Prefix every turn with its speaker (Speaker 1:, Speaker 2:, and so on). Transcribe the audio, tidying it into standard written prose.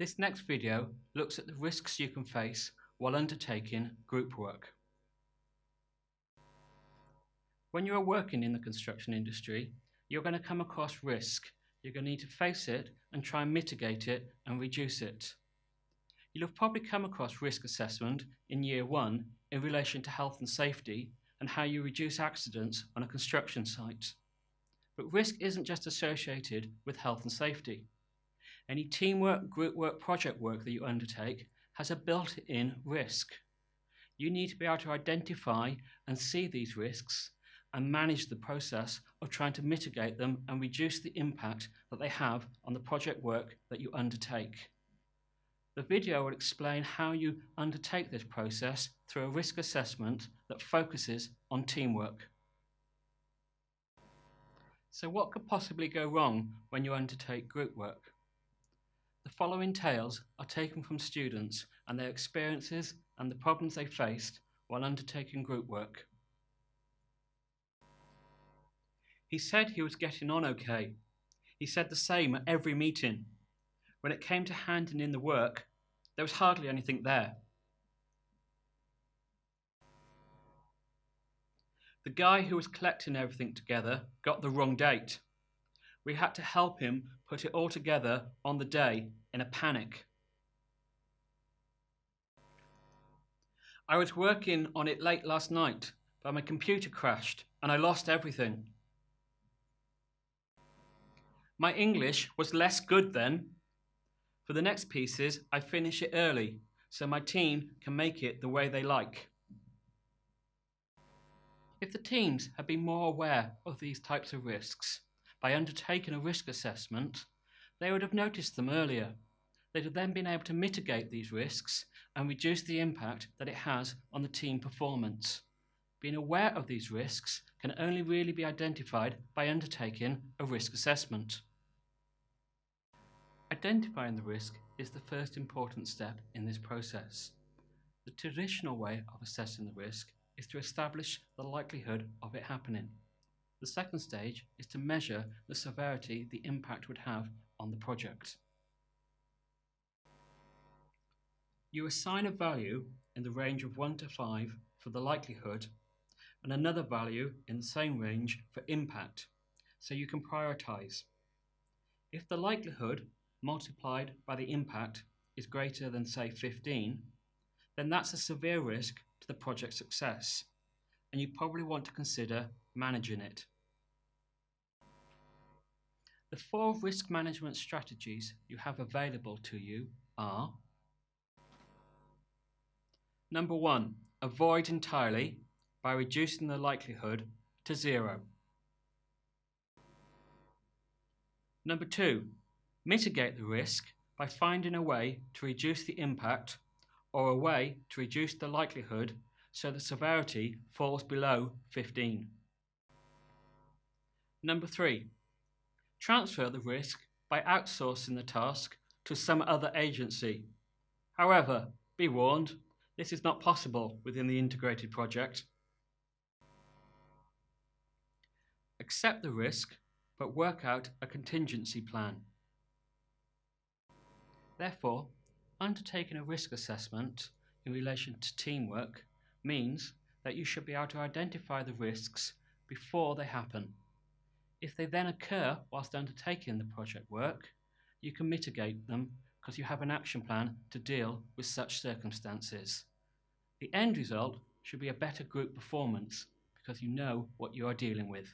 Speaker 1: This next video looks at the risks you can face while undertaking group work. When you are working in the construction industry, you're going to come across risk. You're going to need to face it and try and mitigate it and reduce it. You'll have probably come across risk assessment in year one in relation to health and safety and how you reduce accidents on a construction site. But risk isn't just associated with health and safety. Any teamwork, group work, project work that you undertake has a built-in risk. You need to be able to identify and see these risks and manage the process of trying to mitigate them and reduce the impact that they have on the project work that you undertake. The video will explain how you undertake this process through a risk assessment that focuses on teamwork. So what could possibly go wrong when you undertake group work? The following tales are taken from students and their experiences and the problems they faced while undertaking group work. He said he was getting on okay. He said the same at every meeting. When it came to handing in the work, there was hardly anything there. The guy who was collecting everything together got the wrong date. We had to help him put it all together on the day in a panic. I was working on it late last night, but my computer crashed and I lost everything. My English was less good then. For the next pieces, I finish it early so my team can make it the way they like. If the teams had been more aware of these types of risks by undertaking a risk assessment, they would have noticed them earlier. They'd have then been able to mitigate these risks and reduce the impact that it has on the team performance. Being aware of these risks can only really be identified by undertaking a risk assessment. Identifying the risk is the first important step in this process. The traditional way of assessing the risk is to establish the likelihood of it happening. The second stage is to measure the severity the impact would have on the project. You assign a value in the range of 1 to 5 for the likelihood and another value in the same range for impact, so you can prioritize. If the likelihood multiplied by the impact is greater than, say, 15, then that's a severe risk to the project's success, and you probably want to consider managing it. The 4 risk management strategies you have available to you are: Number 1, avoid entirely by reducing the likelihood to 0. Number 2, mitigate the risk by finding a way to reduce the impact or a way to reduce the likelihood so the severity falls below 15. Number 3, transfer the risk by outsourcing the task to some other agency. However, be warned, this is not possible within the integrated project. Accept the risk, but work out a contingency plan. Therefore, undertaking a risk assessment in relation to teamwork means that you should be able to identify the risks before they happen. If they then occur whilst undertaking the project work, you can mitigate them because you have an action plan to deal with such circumstances. The end result should be a better group performance because you know what you are dealing with.